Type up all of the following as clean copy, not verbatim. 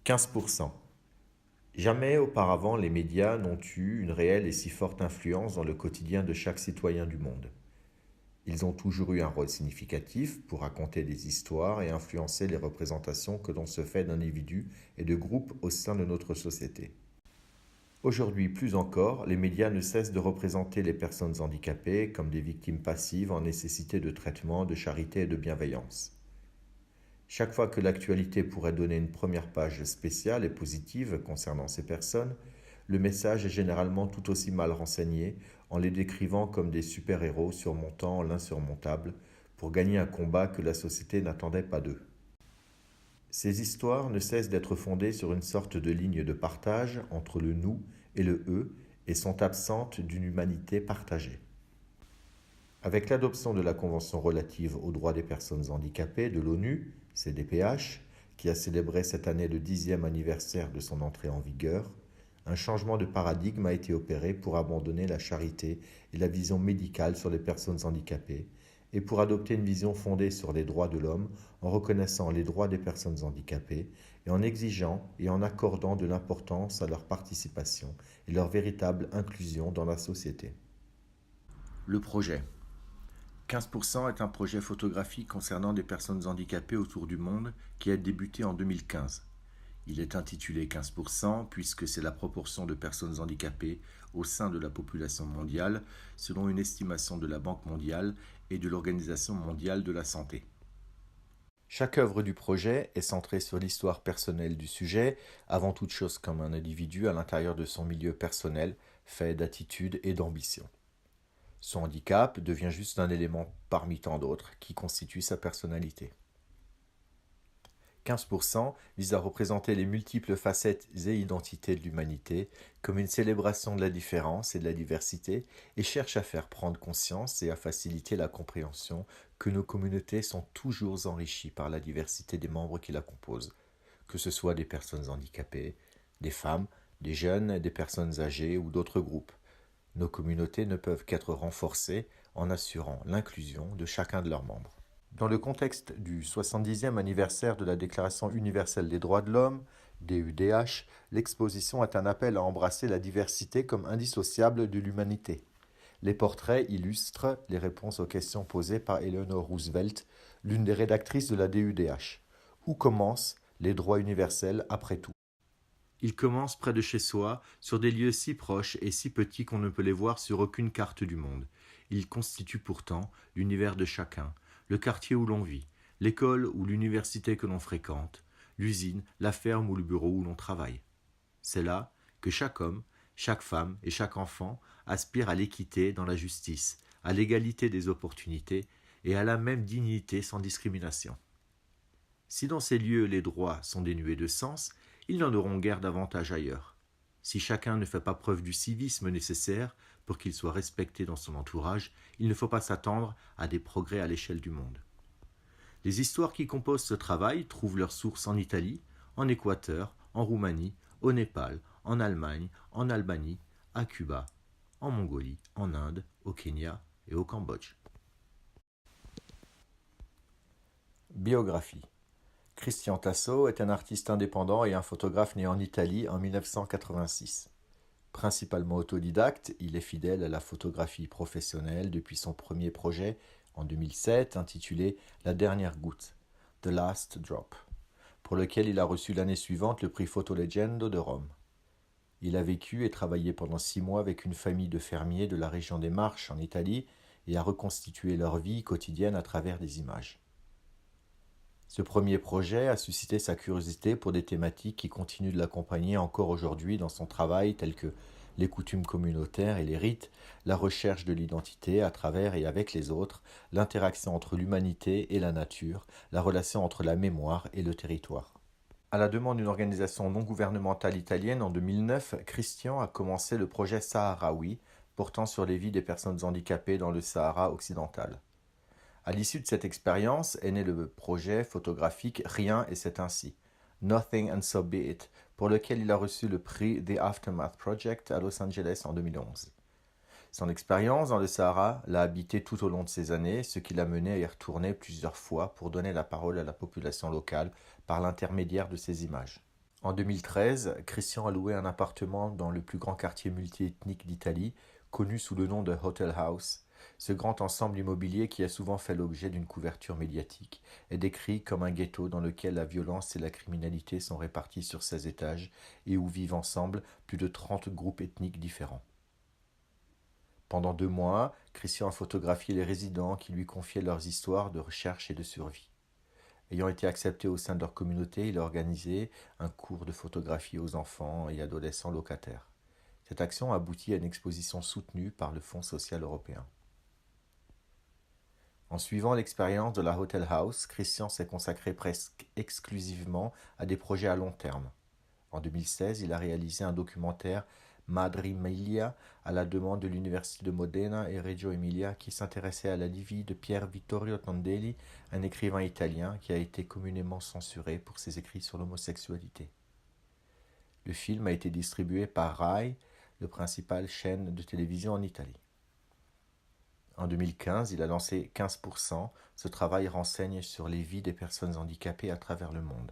15%. Jamais auparavant les médias n'ont eu une réelle et si forte influence dans le quotidien de chaque citoyen du monde. Ils ont toujours eu un rôle significatif pour raconter des histoires et influencer les représentations que l'on se fait d'individus et de groupes au sein de notre société. Aujourd'hui, plus encore, les médias ne cessent de représenter les personnes handicapées comme des victimes passives en nécessité de traitement, de charité et de bienveillance. Chaque fois que l'actualité pourrait donner une première page spéciale et positive concernant ces personnes, le message est généralement tout aussi mal renseigné en les décrivant comme des super-héros surmontant l'insurmontable pour gagner un combat que la société n'attendait pas d'eux. Ces histoires ne cessent d'être fondées sur une sorte de ligne de partage entre le nous et le eux et sont absentes d'une humanité partagée. Avec l'adoption de la Convention relative aux droits des personnes handicapées de l'ONU, CDPH, qui a célébré cette année le 10e anniversaire de son entrée en vigueur, un changement de paradigme a été opéré pour abandonner la charité et la vision médicale sur les personnes handicapées et pour adopter une vision fondée sur les droits de l'homme en reconnaissant les droits des personnes handicapées et en exigeant et en accordant de l'importance à leur participation et leur véritable inclusion dans la société. Le projet 15% est un projet photographique concernant des personnes handicapées autour du monde qui a débuté en 2015. Il est intitulé 15% puisque c'est la proportion de personnes handicapées au sein de la population mondiale selon une estimation de la Banque mondiale et de l'Organisation mondiale de la santé. Chaque œuvre du projet est centrée sur l'histoire personnelle du sujet, avant toute chose comme un individu à l'intérieur de son milieu personnel, fait d'attitude et d'ambition. Son handicap devient juste un élément parmi tant d'autres qui constitue sa personnalité. 15% vise à représenter les multiples facettes et identités de l'humanité comme une célébration de la différence et de la diversité et cherche à faire prendre conscience et à faciliter la compréhension que nos communautés sont toujours enrichies par la diversité des membres qui la composent, que ce soit des personnes handicapées, des femmes, des jeunes, des personnes âgées ou d'autres groupes. Nos communautés ne peuvent qu'être renforcées en assurant l'inclusion de chacun de leurs membres. Dans le contexte du 70e anniversaire de la Déclaration universelle des droits de l'homme, DUDH, l'exposition est un appel à embrasser la diversité comme indissociable de l'humanité. Les portraits illustrent les réponses aux questions posées par Eleanor Roosevelt, l'une des rédactrices de la DUDH. Où commencent les droits universels après tout ? Ils commencent près de chez soi, sur des lieux si proches et si petits qu'on ne peut les voir sur aucune carte du monde. Ils constituent pourtant l'univers de chacun, le quartier où l'on vit, l'école ou l'université que l'on fréquente, l'usine, la ferme ou le bureau où l'on travaille. C'est là que chaque homme, chaque femme et chaque enfant aspire à l'équité dans la justice, à l'égalité des opportunités et à la même dignité sans discrimination. Si dans ces lieux les droits sont dénués de sens, ils n'en auront guère davantage ailleurs. Si chacun ne fait pas preuve du civisme nécessaire pour qu'il soit respecté dans son entourage, il ne faut pas s'attendre à des progrès à l'échelle du monde. Les histoires qui composent ce travail trouvent leur source en Italie, en Équateur, en Roumanie, au Népal, en Allemagne, en Albanie, à Cuba, en Mongolie, en Inde, au Kenya et au Cambodge. Biographie. Christian Tasso est un artiste indépendant et un photographe né en Italie en 1986. Principalement autodidacte, il est fidèle à la photographie professionnelle depuis son premier projet en 2007 intitulé La dernière goutte, The Last Drop, pour lequel il a reçu l'année suivante le prix Fotolegendo de Rome. Il a vécu et travaillé pendant 6 mois avec une famille de fermiers de la région des Marches en Italie et a reconstitué leur vie quotidienne à travers des images. Ce premier projet a suscité sa curiosité pour des thématiques qui continuent de l'accompagner encore aujourd'hui dans son travail tels que les coutumes communautaires et les rites, la recherche de l'identité à travers et avec les autres, l'interaction entre l'humanité et la nature, la relation entre la mémoire et le territoire. À la demande d'une organisation non gouvernementale italienne en 2009, Christian a commencé le projet Saharaoui, portant sur les vies des personnes handicapées dans le Sahara occidental. À l'issue de cette expérience est né le projet photographique Rien et c'est ainsi, Nothing and So Be It, pour lequel il a reçu le prix The Aftermath Project à Los Angeles en 2011. Son expérience dans le Sahara l'a habité tout au long de ces années, ce qui l'a mené à y retourner plusieurs fois pour donner la parole à la population locale par l'intermédiaire de ses images. En 2013, Christian a loué un appartement dans le plus grand quartier multiethnique d'Italie, connu sous le nom de Hotel House. Ce grand ensemble immobilier, qui a souvent fait l'objet d'une couverture médiatique, est décrit comme un ghetto dans lequel la violence et la criminalité sont réparties sur 16 étages et où vivent ensemble plus de 30 groupes ethniques différents. Pendant 2 mois, Christian a photographié les résidents qui lui confiaient leurs histoires de recherche et de survie. Ayant été accepté au sein de leur communauté, il a organisé un cours de photographie aux enfants et adolescents locataires. Cette action a abouti à une exposition soutenue par le Fonds social européen. En suivant l'expérience de la Hotel House, Christian s'est consacré presque exclusivement à des projets à long terme. En 2016, il a réalisé un documentaire Madrimilia à la demande de l'Université de Modena et Reggio Emilia qui s'intéressait à la vie de Pier Vittorio Tondelli, un écrivain italien qui a été communément censuré pour ses écrits sur l'homosexualité. Le film a été distribué par Rai, le principal chaîne de télévision en Italie. En 2015, il a lancé 15%. Ce travail renseigne sur les vies des personnes handicapées à travers le monde.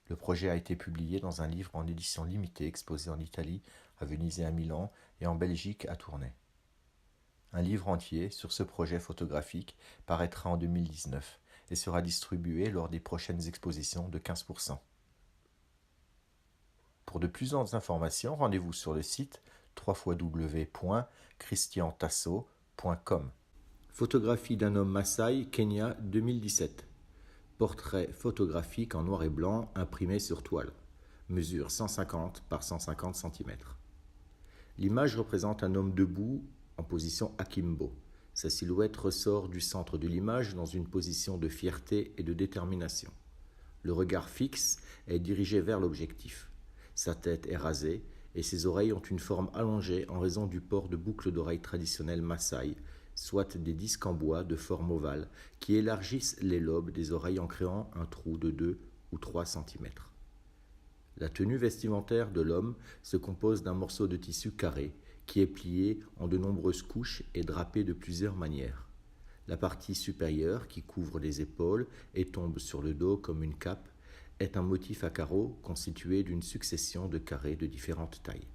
Le projet a été publié dans un livre en édition limitée exposé en Italie, à Venise et à Milan, et en Belgique à Tournai. Un livre entier sur ce projet photographique paraîtra en 2019 et sera distribué lors des prochaines expositions de 15%. Pour de plus amples informations, rendez-vous sur le site www.christiantasso.com. Photographie d'un homme Maasai, Kenya 2017. Portrait photographique en noir et blanc imprimé sur toile. Mesure 150 par 150 cm. L'image représente un homme debout en position akimbo. Sa silhouette ressort du centre de l'image dans une position de fierté et de détermination. Le regard fixe est dirigé vers l'objectif. Sa tête est rasée et ses oreilles ont une forme allongée en raison du port de boucles d'oreilles traditionnelles Maasai, soit des disques en bois de forme ovale qui élargissent les lobes des oreilles en créant un trou de 2 ou 3 cm. La tenue vestimentaire de l'homme se compose d'un morceau de tissu carré qui est plié en de nombreuses couches et drapé de plusieurs manières. La partie supérieure, qui couvre les épaules et tombe sur le dos comme une cape, est un motif à carreaux constitué d'une succession de carrés de différentes tailles.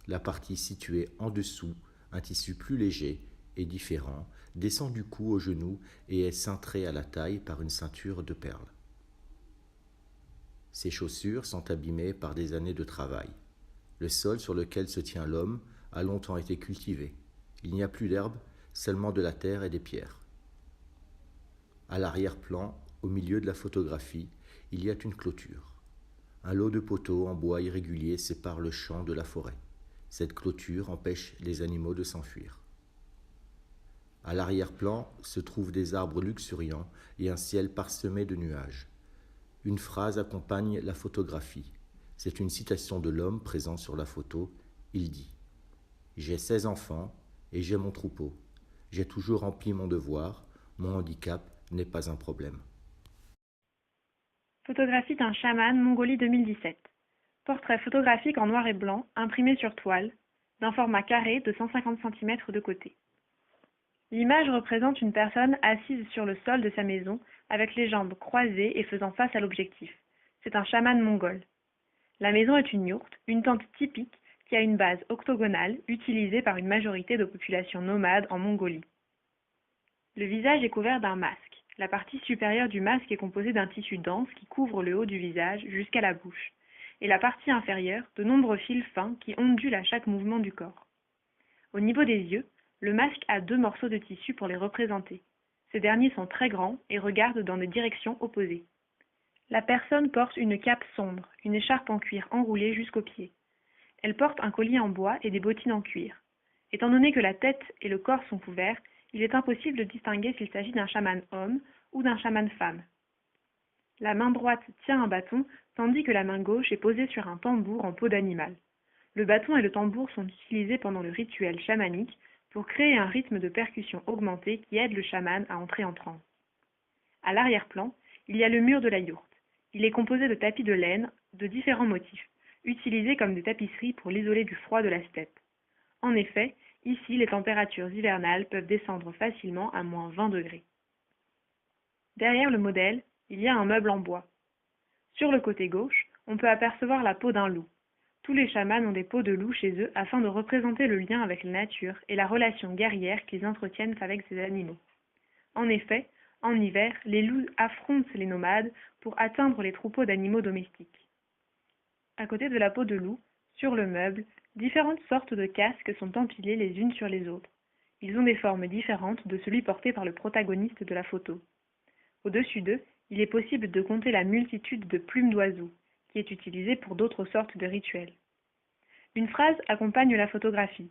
La partie située en dessous, un tissu plus léger et différent, descend du cou au genou et est cintré à la taille par une ceinture de perles. Ses chaussures sont abîmées par des années de travail. Le sol sur lequel se tient l'homme a longtemps été cultivé. Il n'y a plus d'herbe, seulement de la terre et des pierres. À l'arrière-plan, au milieu de la photographie, il y a une clôture. Un lot de poteaux en bois irrégulier sépare le champ de la forêt. Cette clôture empêche les animaux de s'enfuir. À l'arrière-plan se trouvent des arbres luxuriants et un ciel parsemé de nuages. Une phrase accompagne la photographie. C'est une citation de l'homme présent sur la photo. Il dit « J'ai 16 enfants et j'ai mon troupeau. J'ai toujours rempli mon devoir. Mon handicap n'est pas un problème. » Photographie d'un chaman, Mongolie 2017. Portrait photographique en noir et blanc, imprimé sur toile, d'un format carré de 150 cm de côté. L'image représente une personne assise sur le sol de sa maison, avec les jambes croisées et faisant face à l'objectif. C'est un chaman mongol. La maison est une yourte, une tente typique qui a une base octogonale utilisée par une majorité de population nomade en Mongolie. Le visage est couvert d'un masque. La partie supérieure du masque est composée d'un tissu dense qui couvre le haut du visage jusqu'à la bouche, et la partie inférieure de nombreux fils fins qui ondulent à chaque mouvement du corps. Au niveau des yeux, le masque a 2 morceaux de tissu pour les représenter. Ces derniers sont très grands et regardent dans des directions opposées. La personne porte une cape sombre, une écharpe en cuir enroulée jusqu'aux pieds. Elle porte un collier en bois et des bottines en cuir. Étant donné que la tête et le corps sont couverts, il est impossible de distinguer s'il s'agit d'un chaman homme ou d'un chaman femme. La main droite tient un bâton, tandis que la main gauche est posée sur un tambour en peau d'animal. Le bâton et le tambour sont utilisés pendant le rituel chamanique pour créer un rythme de percussion augmenté qui aide le chaman à entrer en transe. À l'arrière-plan, il y a le mur de la yourte. Il est composé de tapis de laine de différents motifs, utilisés comme des tapisseries pour l'isoler du froid de la steppe. En effet, ici, les températures hivernales peuvent descendre facilement à -20 degrés. Derrière le modèle, il y a un meuble en bois. Sur le côté gauche, on peut apercevoir la peau d'un loup. Tous les chamans ont des peaux de loup chez eux afin de représenter le lien avec la nature et la relation guerrière qu'ils entretiennent avec ces animaux. En effet, en hiver, les loups affrontent les nomades pour atteindre les troupeaux d'animaux domestiques. À côté de la peau de loup, sur le meuble, différentes sortes de casques sont empilés les unes sur les autres. Ils ont des formes différentes de celui porté par le protagoniste de la photo. Au-dessus d'eux, il est possible de compter la multitude de plumes d'oiseaux, qui est utilisée pour d'autres sortes de rituels. Une phrase accompagne la photographie.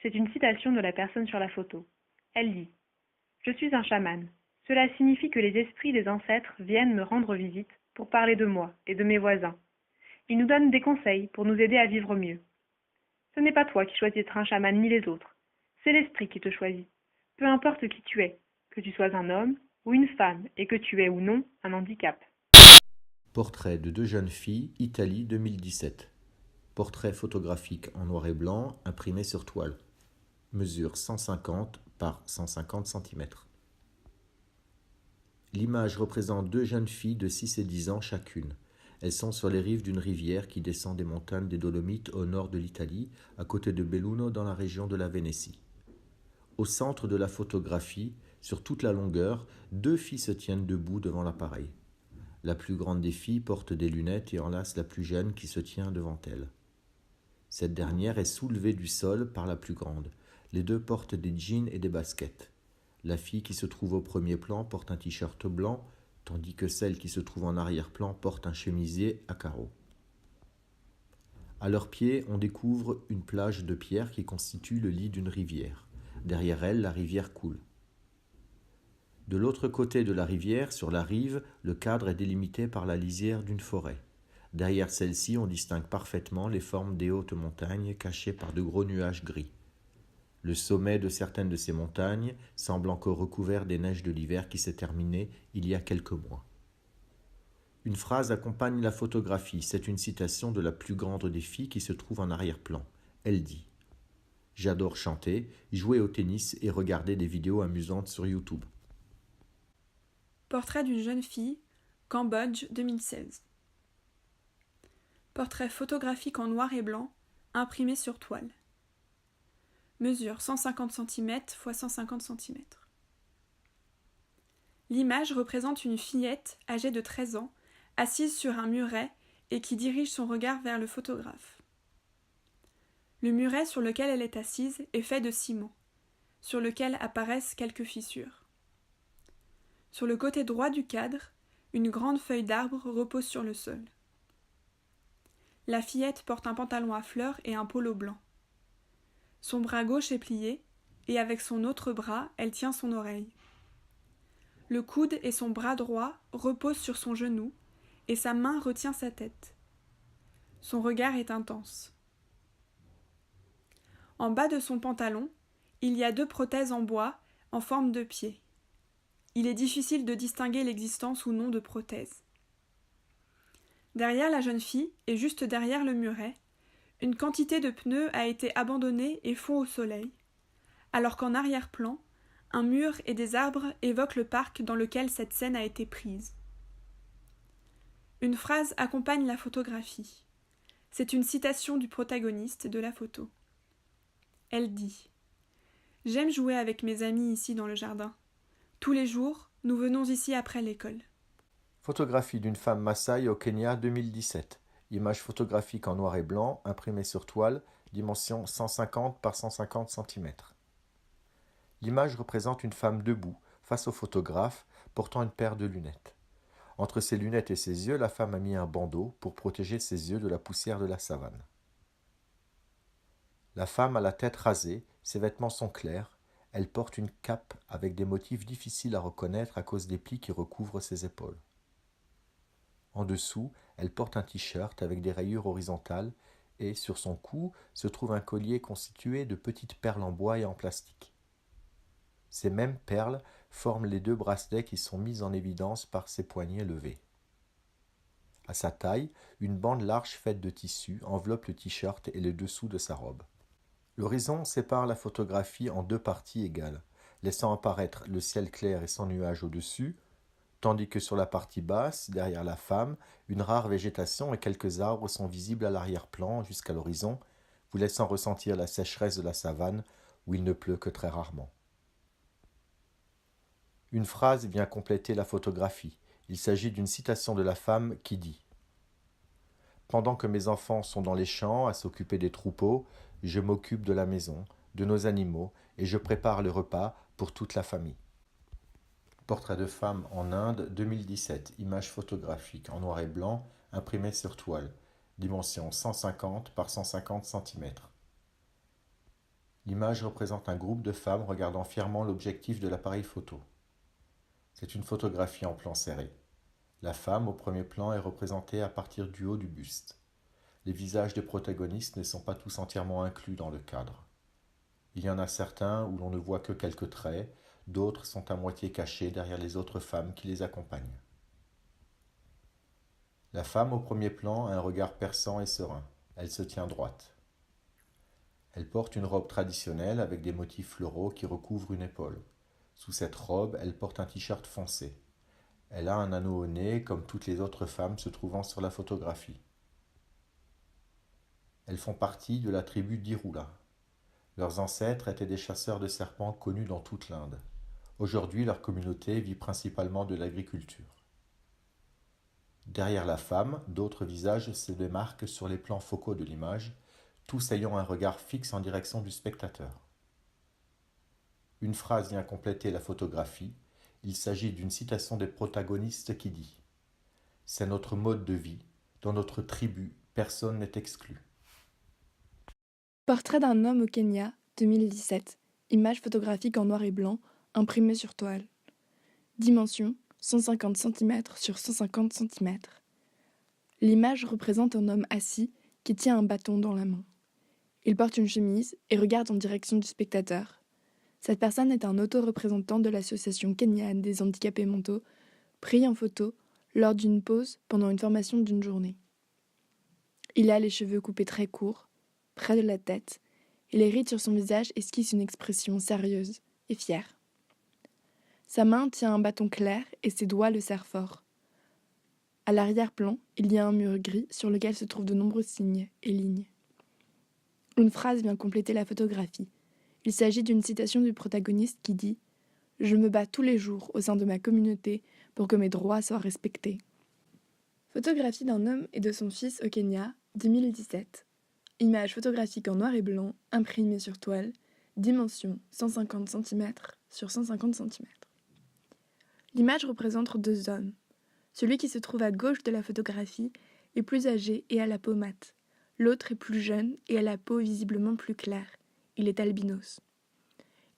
C'est une citation de la personne sur la photo. Elle dit « Je suis un chaman. Cela signifie que les esprits des ancêtres viennent me rendre visite pour parler de moi et de mes voisins. Ils nous donnent des conseils pour nous aider à vivre mieux. Ce n'est pas toi qui choisis d'être un chaman ni les autres. C'est l'esprit qui te choisit. Peu importe qui tu es, que tu sois un homme ou une femme et que tu aies ou non un handicap. » Portrait de deux jeunes filles, Italie 2017. Portrait photographique en noir et blanc, imprimé sur toile. Mesure 150 par 150 cm. L'image représente deux jeunes filles de 6 et 10 ans chacune. Elles sont sur les rives d'une rivière qui descend des montagnes des Dolomites au nord de l'Italie, à côté de Belluno dans la région de la Vénétie. Au centre de la photographie, sur toute la longueur, deux filles se tiennent debout devant l'appareil. La plus grande des filles porte des lunettes et enlace la plus jeune qui se tient devant elle. Cette dernière est soulevée du sol par la plus grande. Les deux portent des jeans et des baskets. La fille qui se trouve au premier plan porte un t-shirt blanc, tandis que celle qui se trouve en arrière-plan porte un chemisier à carreaux. À leurs pieds, on découvre une plage de pierre qui constitue le lit d'une rivière. Derrière elle, la rivière coule. De l'autre côté de la rivière, sur la rive, le cadre est délimité par la lisière d'une forêt. Derrière celle-ci, on distingue parfaitement les formes des hautes montagnes cachées par de gros nuages gris. Le sommet de certaines de ces montagnes semble encore recouvert des neiges de l'hiver qui s'est terminé il y a quelques mois. Une phrase accompagne la photographie. C'est une citation de la plus grande des filles qui se trouve en arrière-plan. Elle dit « J'adore chanter, jouer au tennis et regarder des vidéos amusantes sur YouTube. » Portrait d'une jeune fille, Cambodge 2016. Portrait photographique en noir et blanc, imprimé sur toile. Mesure 150 cm x 150 cm. L'image représente une fillette âgée de 13 ans, assise sur un muret et qui dirige son regard vers le photographe. Le muret sur lequel elle est assise est fait de ciment, sur lequel apparaissent quelques fissures. Sur le côté droit du cadre, une grande feuille d'arbre repose sur le sol. La fillette porte un pantalon à fleurs et un polo blanc. Son bras gauche est plié, et avec son autre bras, elle tient son oreille. Le coude et son bras droit reposent sur son genou, et sa main retient sa tête. Son regard est intense. En bas de son pantalon, il y a deux prothèses en bois en forme de pied. Il est difficile de distinguer l'existence ou non de prothèses. Derrière la jeune fille, et juste derrière le muret, une quantité de pneus a été abandonnée et fond au soleil, alors qu'en arrière-plan, un mur et des arbres évoquent le parc dans lequel cette scène a été prise. Une phrase accompagne la photographie. C'est une citation du protagoniste de la photo. Elle dit « J'aime jouer avec mes amis ici dans le jardin. Tous les jours, nous venons ici après l'école. » Photographie d'une femme Maasai au Kenya 2017. Image photographique en noir et blanc, imprimée sur toile, dimension 150 par 150 cm. L'image représente une femme debout, face au photographe, portant une paire de lunettes. Entre ses lunettes et ses yeux, la femme a mis un bandeau pour protéger ses yeux de la poussière de la savane. La femme a la tête rasée, ses vêtements sont clairs, elle porte une cape avec des motifs difficiles à reconnaître à cause des plis qui recouvrent ses épaules. En dessous, elle porte un t-shirt avec des rayures horizontales et, sur son cou, se trouve un collier constitué de petites perles en bois et en plastique. Ces mêmes perles forment les deux bracelets qui sont mis en évidence par ses poignets levés. À sa taille, une bande large faite de tissu enveloppe le t-shirt et le dessous de sa robe. L'horizon sépare la photographie en deux parties égales, laissant apparaître le ciel clair et sans nuages au-dessus, tandis que sur la partie basse, derrière la femme, une rare végétation et quelques arbres sont visibles à l'arrière-plan jusqu'à l'horizon, vous laissant ressentir la sécheresse de la savane où il ne pleut que très rarement. Une phrase vient compléter la photographie. Il s'agit d'une citation de la femme qui dit « Pendant que mes enfants sont dans les champs à s'occuper des troupeaux, je m'occupe de la maison, de nos animaux, et je prépare le repas pour toute la famille. » Portrait de femme en Inde 2017, image photographique en noir et blanc, imprimée sur toile, dimension 150 par 150 cm. L'image représente un groupe de femmes regardant fièrement l'objectif de l'appareil photo. C'est une photographie en plan serré. La femme au premier plan est représentée à partir du haut du buste. Les visages des protagonistes ne sont pas tous entièrement inclus dans le cadre. Il y en a certains où l'on ne voit que quelques traits, d'autres sont à moitié cachés derrière les autres femmes qui les accompagnent. La femme au premier plan a un regard perçant et serein. Elle se tient droite. Elle porte une robe traditionnelle avec des motifs floraux qui recouvrent une épaule. Sous cette robe, elle porte un t-shirt foncé. Elle a un anneau au nez comme toutes les autres femmes se trouvant sur la photographie. Elles font partie de la tribu d'Irula. Leurs ancêtres étaient des chasseurs de serpents connus dans toute l'Inde. Aujourd'hui, leur communauté vit principalement de l'agriculture. Derrière la femme, d'autres visages se démarquent sur les plans focaux de l'image, tous ayant un regard fixe en direction du spectateur. Une phrase vient compléter la photographie. Il s'agit d'une citation des protagonistes qui dit « C'est notre mode de vie. Dans notre tribu, personne n'est exclu. » Portrait d'un homme au Kenya, 2017. Image photographique en noir et blanc, imprimée sur toile. Dimension 150 cm sur 150 cm. L'image représente un homme assis qui tient un bâton dans la main. Il porte une chemise et regarde en direction du spectateur. Cette personne est un auto-représentant de l'association kenyane des handicapés mentaux, pris en photo lors d'une pause pendant une formation d'une journée. Il a les cheveux coupés très courts, près de la tête, et les rides sur son visage esquissent une expression sérieuse et fière. Sa main tient un bâton clair et ses doigts le serrent fort. À l'arrière-plan, il y a un mur gris sur lequel se trouvent de nombreux signes et lignes. Une phrase vient compléter la photographie. Il s'agit d'une citation du protagoniste qui dit « Je me bats tous les jours au sein de ma communauté pour que mes droits soient respectés. » Photographie d'un homme et de son fils au Kenya, 2017. Image photographique en noir et blanc, imprimée sur toile, dimension 150 cm sur 150 cm. L'image représente deux hommes. Celui qui se trouve à gauche de la photographie est plus âgé et a la peau mate. L'autre est plus jeune et a la peau visiblement plus claire. Il est albinos.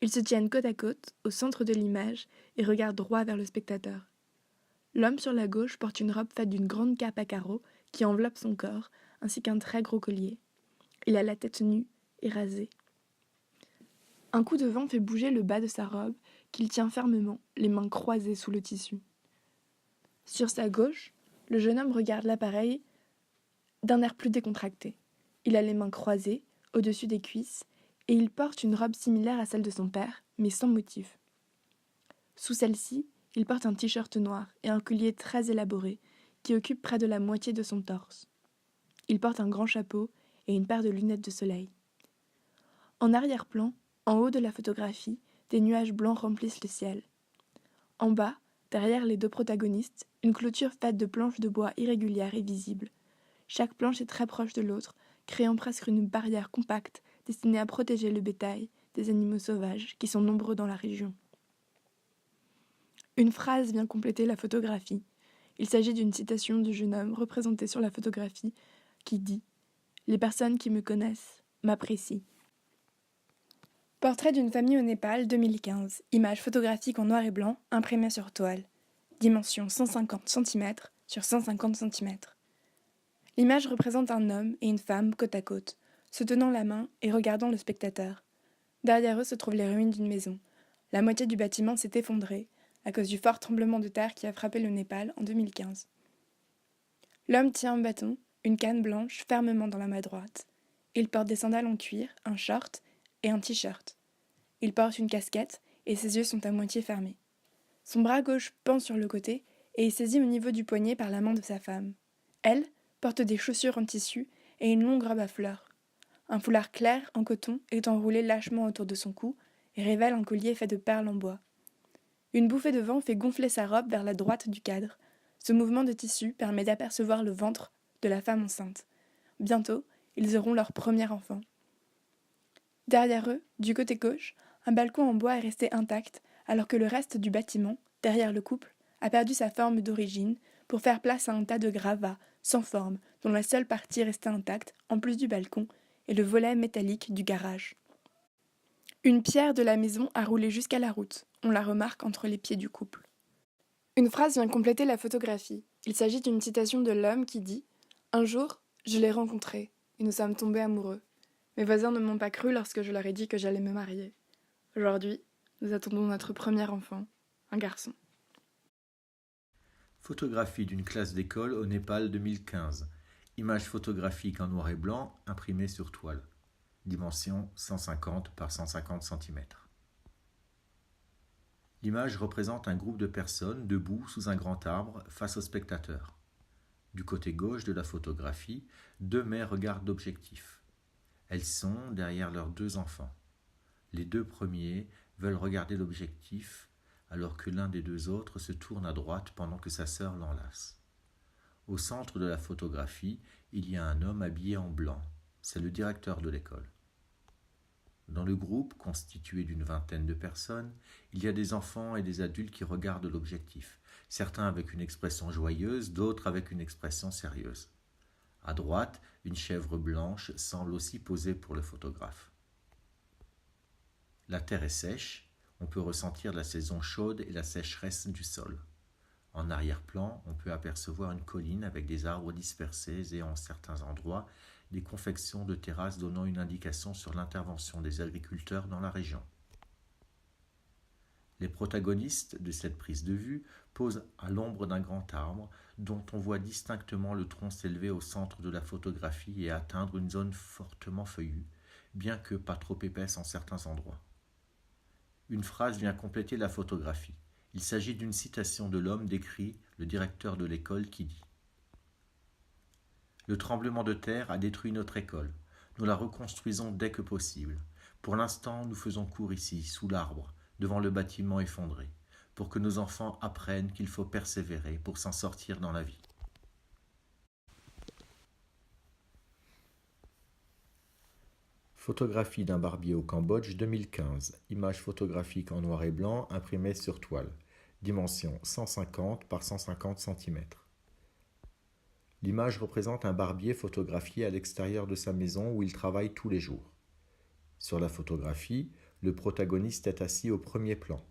Ils se tiennent côte à côte, au centre de l'image, et regardent droit vers le spectateur. L'homme sur la gauche porte une robe faite d'une grande cape à carreaux qui enveloppe son corps, ainsi qu'un très gros collier. Il a la tête nue et rasée. Un coup de vent fait bouger le bas de sa robe, qu'il tient fermement, les mains croisées sous le tissu. Sur sa gauche, le jeune homme regarde l'appareil d'un air plus décontracté. Il a les mains croisées, au-dessus des cuisses, et il porte une robe similaire à celle de son père, mais sans motif. Sous celle-ci, il porte un t-shirt noir et un collier très élaboré qui occupe près de la moitié de son torse. Il porte un grand chapeau et une paire de lunettes de soleil. En arrière-plan, en haut de la photographie, des nuages blancs remplissent le ciel. En bas, derrière les deux protagonistes, une clôture faite de planches de bois irrégulières est visible. Chaque planche est très proche de l'autre, créant presque une barrière compacte destinée à protéger le bétail des animaux sauvages qui sont nombreux dans la région. Une phrase vient compléter la photographie. Il s'agit d'une citation du jeune homme représenté sur la photographie qui dit « Les personnes qui me connaissent m'apprécient ». Portrait d'une famille au Népal 2015. Image photographique en noir et blanc, imprimée sur toile. Dimension 150 cm sur 150 cm. L'image représente un homme et une femme côte à côte, se tenant la main et regardant le spectateur. Derrière eux se trouvent les ruines d'une maison. La moitié du bâtiment s'est effondrée à cause du fort tremblement de terre qui a frappé le Népal en 2015. L'homme tient un bâton, une canne blanche fermement dans la main droite. Il porte des sandales en cuir, un short et un t-shirt. Il porte une casquette et ses yeux sont à moitié fermés. Son bras gauche pend sur le côté et est saisi au niveau du poignet par la main de sa femme. Elle porte des chaussures en tissu et une longue robe à fleurs. Un foulard clair en coton est enroulé lâchement autour de son cou et révèle un collier fait de perles en bois. Une bouffée de vent fait gonfler sa robe vers la droite du cadre. Ce mouvement de tissu permet d'apercevoir le ventre de la femme enceinte. Bientôt, ils auront leur premier enfant. Derrière eux, du côté gauche, un balcon en bois est resté intact, alors que le reste du bâtiment, derrière le couple, a perdu sa forme d'origine pour faire place à un tas de gravats, sans forme, dont la seule partie restée intacte, en plus du balcon, est le volet métallique du garage. Une pierre de la maison a roulé jusqu'à la route, on la remarque entre les pieds du couple. Une phrase vient compléter la photographie. Il s'agit d'une citation de l'homme qui dit « Un jour, je l'ai rencontré, et nous sommes tombés amoureux. Mes voisins ne m'ont pas cru lorsque je leur ai dit que j'allais me marier. Aujourd'hui, nous attendons notre premier enfant, un garçon. » Photographie d'une classe d'école au Népal 2015. Image photographique en noir et blanc imprimée sur toile. Dimension 150 par 150 cm. L'image représente un groupe de personnes debout sous un grand arbre face aux spectateurs. Du côté gauche de la photographie, deux mères regardent l'objectif. Elles sont derrière leurs deux enfants. Les deux premiers veulent regarder l'objectif alors que l'un des deux autres se tourne à droite pendant que sa sœur l'enlace. Au centre de la photographie, il y a un homme habillé en blanc. C'est le directeur de l'école. Dans le groupe, constitué d'une vingtaine de personnes, il y a des enfants et des adultes qui regardent l'objectif, certains avec une expression joyeuse, d'autres avec une expression sérieuse. À droite, une chèvre blanche semble aussi poser pour le photographe. La terre est sèche, on peut ressentir la saison chaude et la sécheresse du sol. En arrière-plan, on peut apercevoir une colline avec des arbres dispersés et en certains endroits, des confections de terrasses donnant une indication sur l'intervention des agriculteurs dans la région. Les protagonistes de cette prise de vue posent à l'ombre d'un grand arbre dont on voit distinctement le tronc s'élever au centre de la photographie et atteindre une zone fortement feuillue, bien que pas trop épaisse en certains endroits. Une phrase vient compléter la photographie. Il s'agit d'une citation de l'homme décrit, le directeur de l'école, qui dit « Le tremblement de terre a détruit notre école. Nous la reconstruisons dès que possible. Pour l'instant, nous faisons cours ici, sous l'arbre, devant le bâtiment effondré, pour que nos enfants apprennent qu'il faut persévérer pour s'en sortir dans la vie. » Photographie d'un barbier au Cambodge 2015. Image photographique en noir et blanc imprimée sur toile. Dimension 150 par 150 cm. L'image représente un barbier photographié à l'extérieur de sa maison où il travaille tous les jours. Sur la photographie, le protagoniste est assis au premier plan.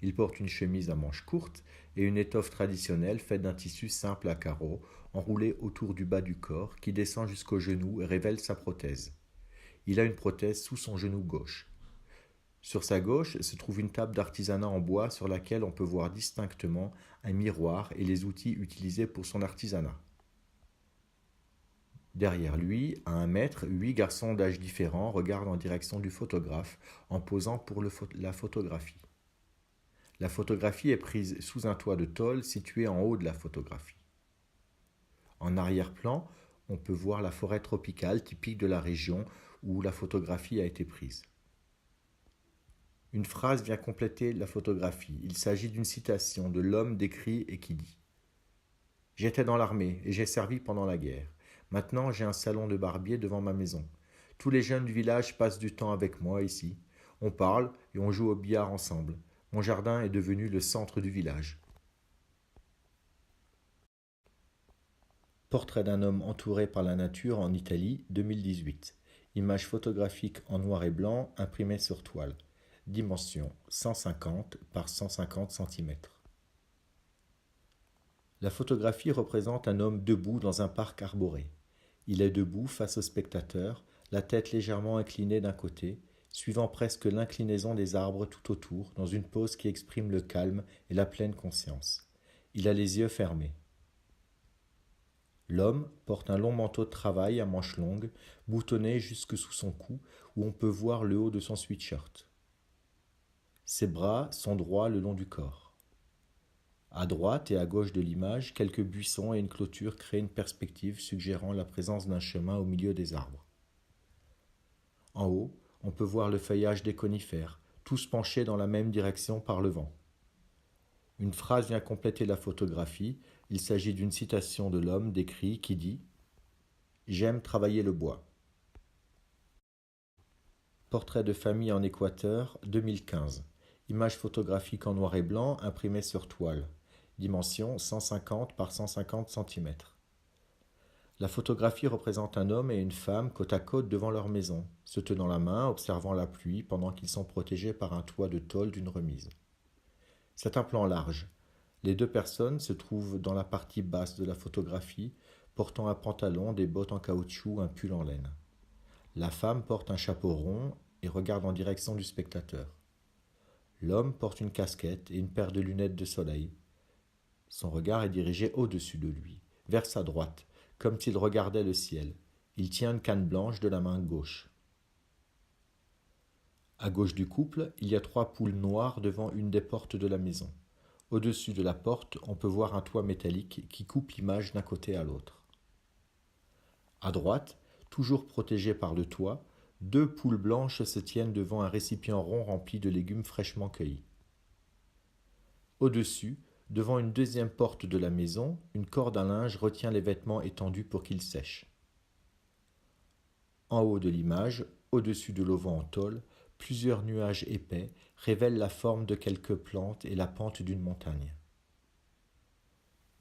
Il porte une chemise à manches courtes et une étoffe traditionnelle faite d'un tissu simple à carreaux, enroulé autour du bas du corps, qui descend jusqu'au genou et révèle sa prothèse. Il a une prothèse sous son genou gauche. Sur sa gauche se trouve une table d'artisanat en bois sur laquelle on peut voir distinctement un miroir et les outils utilisés pour son artisanat. Derrière lui, à 1 mètre, 8 garçons d'âge différents regardent en direction du photographe en posant pour la photographie. La photographie est prise sous un toit de tôle situé en haut de la photographie. En arrière-plan, on peut voir la forêt tropicale typique de la région où la photographie a été prise. Une phrase vient compléter la photographie. Il s'agit d'une citation de l'homme décrit et qui dit « J'étais dans l'armée et j'ai servi pendant la guerre. Maintenant, j'ai un salon de barbier devant ma maison. Tous les jeunes du village passent du temps avec moi ici. On parle et on joue au billard ensemble. Mon jardin est devenu le centre du village. » Portrait d'un homme entouré par la nature en Italie, 2018. Image photographique en noir et blanc imprimée sur toile. Dimension 150 par 150 cm. La photographie représente un homme debout dans un parc arboré. Il est debout face aux spectateurs, la tête légèrement inclinée d'un côté, suivant presque l'inclinaison des arbres tout autour, dans une pose qui exprime le calme et la pleine conscience. Il a les yeux fermés. L'homme porte un long manteau de travail à manches longues, boutonné jusque sous son cou, où on peut voir le haut de son sweatshirt. Ses bras sont droits le long du corps. À droite et à gauche de l'image, quelques buissons et une clôture créent une perspective suggérant la présence d'un chemin au milieu des arbres. En haut, on peut voir le feuillage des conifères, tous penchés dans la même direction par le vent. Une phrase vient compléter la photographie. Il s'agit d'une citation de l'homme décrit qui dit « J'aime travailler le bois ». Portrait de famille en Équateur, 2015. Image photographique en noir et blanc imprimée sur toile. Dimension 150 par 150 cm. La photographie représente un homme et une femme côte à côte devant leur maison, se tenant la main, observant la pluie pendant qu'ils sont protégés par un toit de tôle d'une remise. C'est un plan large. Les deux personnes se trouvent dans la partie basse de la photographie, portant un pantalon, des bottes en caoutchouc, un pull en laine. La femme porte un chapeau rond et regarde en direction du spectateur. L'homme porte une casquette et une paire de lunettes de soleil. Son regard est dirigé au-dessus de lui, vers sa droite, comme s'il regardait le ciel. Il tient une canne blanche de la main gauche. À gauche du couple, il y a 3 poules noires devant une des portes de la maison. Au-dessus de la porte, on peut voir un toit métallique qui coupe l'image d'un côté à l'autre. À droite, toujours protégées par le toit, 2 poules blanches se tiennent devant un récipient rond rempli de légumes fraîchement cueillis. Au-dessus, devant une deuxième porte de la maison, une corde à linge retient les vêtements étendus pour qu'ils sèchent. En haut de l'image, au-dessus de l'auvent en tôle, plusieurs nuages épais révèlent la forme de quelques plantes et la pente d'une montagne.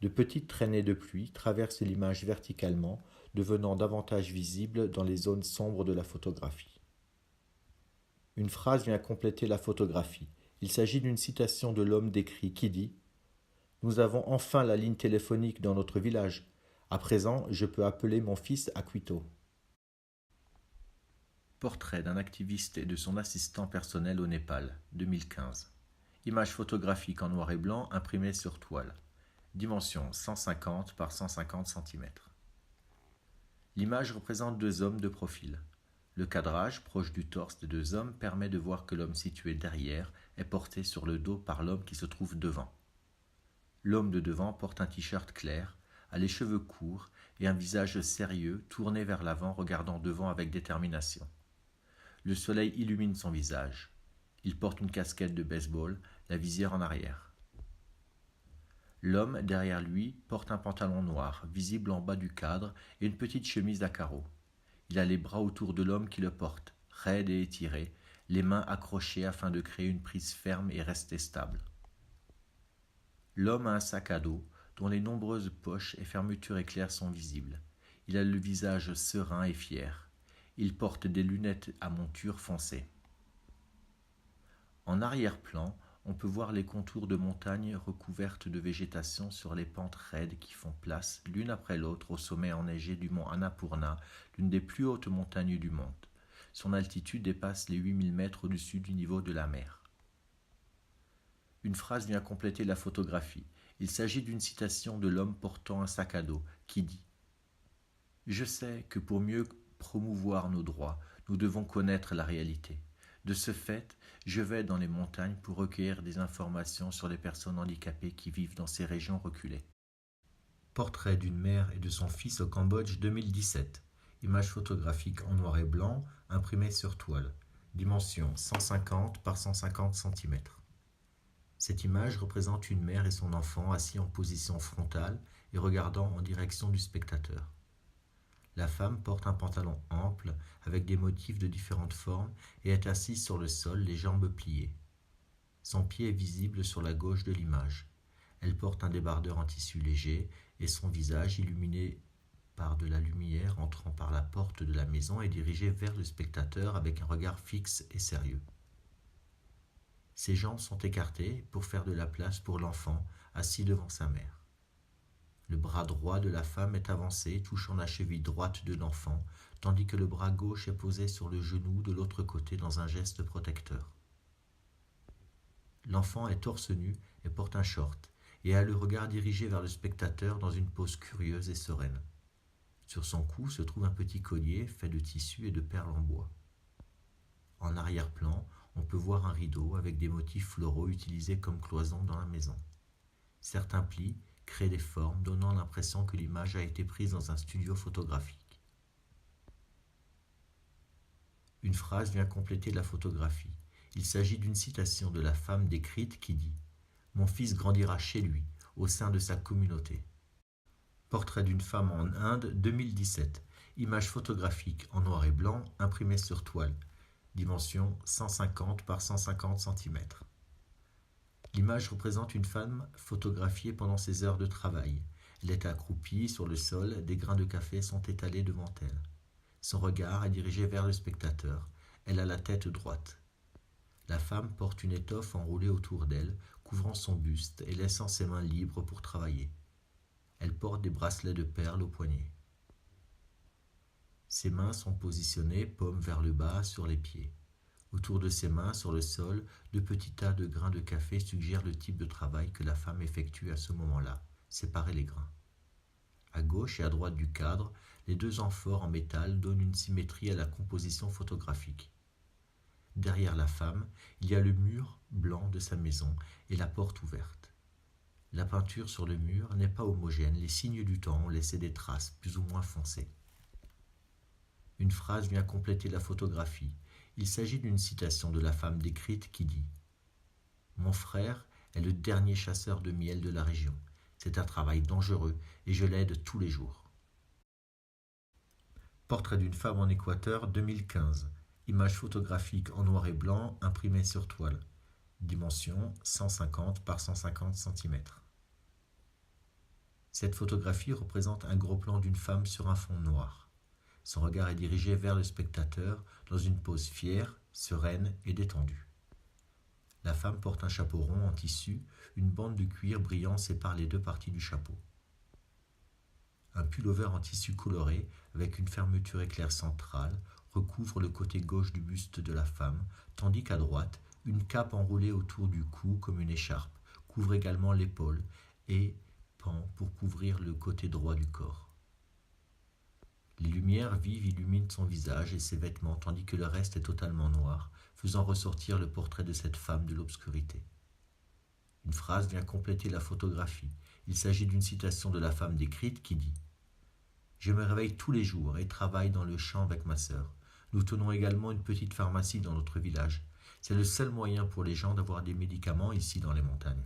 De petites traînées de pluie traversent l'image verticalement, devenant davantage visibles dans les zones sombres de la photographie. Une phrase vient compléter la photographie. Il s'agit d'une citation de l'homme décrit qui dit « Nous avons enfin la ligne téléphonique dans notre village. À présent, je peux appeler mon fils à Quito. » Portrait d'un activiste et de son assistant personnel au Népal, 2015. Image photographique en noir et blanc imprimée sur toile. Dimension 150 par 150 cm. L'image représente 2 hommes de profil. Le cadrage, proche du torse des 2 hommes, permet de voir que l'homme situé derrière est porté sur le dos par l'homme qui se trouve devant. L'homme de devant porte un t-shirt clair, a les cheveux courts et un visage sérieux tourné vers l'avant regardant devant avec détermination. Le soleil illumine son visage. Il porte une casquette de baseball, la visière en arrière. L'homme, derrière lui, porte un pantalon noir, visible en bas du cadre, et une petite chemise à carreaux. Il a les bras autour de l'homme qui le porte, raides et étirés, les mains accrochées afin de créer une prise ferme et rester stable. L'homme a un sac à dos, dont les nombreuses poches et fermetures éclairs sont visibles. Il a le visage serein et fier. Il porte des lunettes à monture foncée. En arrière-plan, on peut voir les contours de montagnes recouvertes de végétation sur les pentes raides qui font place, l'une après l'autre, au sommet enneigé du mont Annapurna, l'une des plus hautes montagnes du monde. Son altitude dépasse les 8000 mètres au-dessus du niveau de la mer. Une phrase vient compléter la photographie. Il s'agit d'une citation de l'homme portant un sac à dos qui dit « Je sais que pour mieux promouvoir nos droits, nous devons connaître la réalité. De ce fait, je vais dans les montagnes pour recueillir des informations sur les personnes handicapées qui vivent dans ces régions reculées. » Portrait d'une mère et de son fils au Cambodge 2017. Image photographique en noir et blanc, imprimée sur toile. Dimension 150 par 150 cm. Cette image représente une mère et son enfant assis en position frontale et regardant en direction du spectateur. La femme porte un pantalon ample avec des motifs de différentes formes et est assise sur le sol, les jambes pliées. Son pied est visible sur la gauche de l'image. Elle porte un débardeur en tissu léger et son visage, illuminé par de la lumière entrant par la porte de la maison, est dirigé vers le spectateur avec un regard fixe et sérieux. Ses jambes sont écartées pour faire de la place pour l'enfant assis devant sa mère. Le bras droit de la femme est avancé, touchant la cheville droite de l'enfant, tandis que le bras gauche est posé sur le genou de l'autre côté dans un geste protecteur. L'enfant est torse nu et porte un short, et a le regard dirigé vers le spectateur dans une pose curieuse et sereine. Sur son cou se trouve un petit collier fait de tissu et de perles en bois. En arrière-plan, on peut voir un rideau avec des motifs floraux utilisés comme cloison dans la maison. Certains plis créent des formes donnant l'impression que l'image a été prise dans un studio photographique. Une phrase vient compléter la photographie. Il s'agit d'une citation de la femme décrite qui dit « Mon fils grandira chez lui, au sein de sa communauté ». Portrait d'une femme en Inde, 2017. Image photographique en noir et blanc, imprimée sur toile. Dimension 150 par 150 cm. L'image représente une femme photographiée pendant ses heures de travail. Elle est accroupie sur le sol, des grains de café sont étalés devant elle. Son regard est dirigé vers le spectateur. Elle a la tête droite. La femme porte une étoffe enroulée autour d'elle, couvrant son buste et laissant ses mains libres pour travailler. Elle porte des bracelets de perles au poignet. Ses mains sont positionnées, paumes vers le bas, sur les pieds. Autour de ses mains, sur le sol, de petits tas de grains de café suggèrent le type de travail que la femme effectue à ce moment-là, séparer les grains. À gauche et à droite du cadre, les deux amphores en métal donnent une symétrie à la composition photographique. Derrière la femme, il y a le mur blanc de sa maison et la porte ouverte. La peinture sur le mur n'est pas homogène, les signes du temps ont laissé des traces plus ou moins foncées. Une phrase vient compléter la photographie. Il s'agit d'une citation de la femme décrite qui dit « Mon frère est le dernier chasseur de miel de la région. C'est un travail dangereux et je l'aide tous les jours. » Portrait d'une femme en Équateur, 2015. Image photographique en noir et blanc, imprimée sur toile. Dimension 150 par 150 cm. Cette photographie représente un gros plan d'une femme sur un fond noir. Son regard est dirigé vers le spectateur dans une pose fière, sereine et détendue. La femme porte un chapeau rond en tissu, une bande de cuir brillant sépare les deux parties du chapeau. Un pullover en tissu coloré, avec une fermeture éclair centrale, recouvre le côté gauche du buste de la femme, tandis qu'à droite, une cape enroulée autour du cou comme une écharpe couvre également l'épaule et pend pour couvrir le côté droit du corps. Les lumières vives illuminent son visage et ses vêtements, tandis que le reste est totalement noir, faisant ressortir le portrait de cette femme de l'obscurité. Une phrase vient compléter la photographie. Il s'agit d'une citation de la femme décrite qui dit « Je me réveille tous les jours et travaille dans le champ avec ma sœur. Nous tenons également une petite pharmacie dans notre village. C'est le seul moyen pour les gens d'avoir des médicaments ici dans les montagnes. »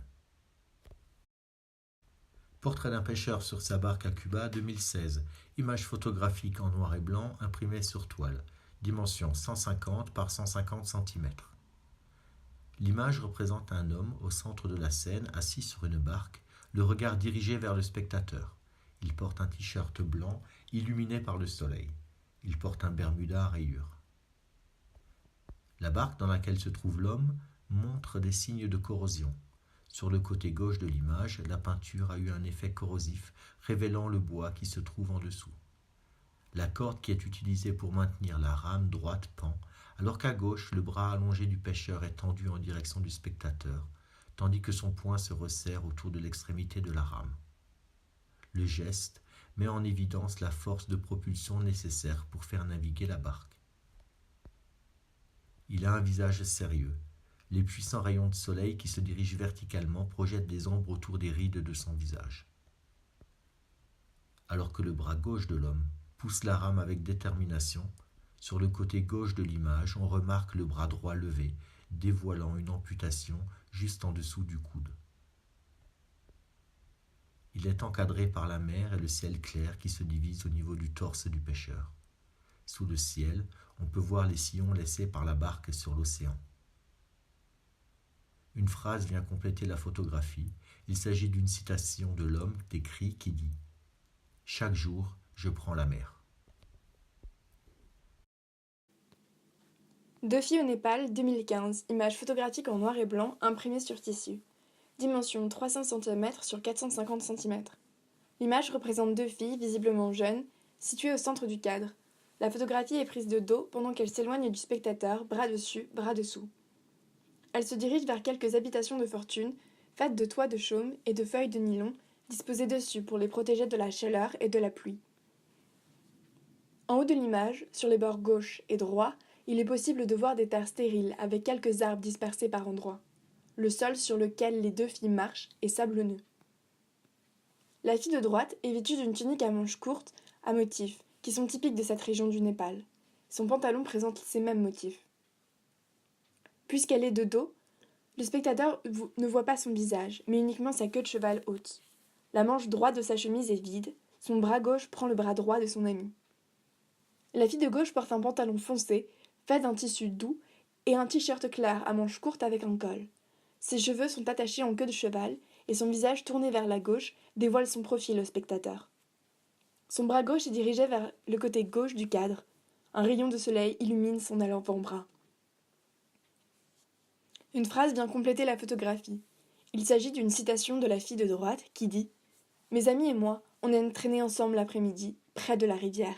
Portrait d'un pêcheur sur sa barque à Cuba, 2016. Image photographique en noir et blanc, imprimée sur toile. Dimension 150 par 150 cm. L'image représente un homme au centre de la scène, assis sur une barque, le regard dirigé vers le spectateur. Il porte un t-shirt blanc, illuminé par le soleil. Il porte un bermuda à rayures. La barque dans laquelle se trouve l'homme montre des signes de corrosion. Sur le côté gauche de l'image, la peinture a eu un effet corrosif, révélant le bois qui se trouve en dessous. La corde qui est utilisée pour maintenir la rame droite pend, alors qu'à gauche, le bras allongé du pêcheur est tendu en direction du spectateur, tandis que son poing se resserre autour de l'extrémité de la rame. Le geste met en évidence la force de propulsion nécessaire pour faire naviguer la barque. Il a un visage sérieux. Les puissants rayons de soleil qui se dirigent verticalement projettent des ombres autour des rides de son visage. Alors que le bras gauche de l'homme pousse la rame avec détermination, sur le côté gauche de l'image, on remarque le bras droit levé, dévoilant une amputation juste en dessous du coude. Il est encadré par la mer et le ciel clair qui se divise au niveau du torse du pêcheur. Sous le ciel, on peut voir les sillons laissés par la barque sur l'océan. Une phrase vient compléter la photographie. Il s'agit d'une citation de l'homme décrit qui dit « Chaque jour, je prends la mer ». Deux filles au Népal, 2015. Image photographique en noir et blanc, imprimée sur tissu. Dimension 300 cm sur 450 cm. L'image représente deux filles, visiblement jeunes, situées au centre du cadre. La photographie est prise de dos pendant qu'elles s'éloignent du spectateur, bras dessus, bras dessous. Elles se dirigent vers quelques habitations de fortune, faites de toits de chaume et de feuilles de nylon, disposées dessus pour les protéger de la chaleur et de la pluie. En haut de l'image, sur les bords gauche et droit, il est possible de voir des terres stériles avec quelques arbres dispersés par endroits. Le sol sur lequel les deux filles marchent est sablonneux. La fille de droite est vêtue d'une tunique à manches courtes à motifs, qui sont typiques de cette région du Népal. Son pantalon présente ces mêmes motifs. Puisqu'elle est de dos, le spectateur ne voit pas son visage, mais uniquement sa queue de cheval haute. La manche droite de sa chemise est vide, son bras gauche prend le bras droit de son ami. La fille de gauche porte un pantalon foncé, fait d'un tissu doux, et un t-shirt clair à manches courtes avec un col. Ses cheveux sont attachés en queue de cheval, et son visage tourné vers la gauche dévoile son profil au spectateur. Son bras gauche est dirigé vers le côté gauche du cadre. Un rayon de soleil illumine son avant-bras. Une phrase vient compléter la photographie. Il s'agit d'une citation de la fille de droite qui dit « Mes amis et moi, on aime traîner ensemble l'après-midi, près de la rivière. »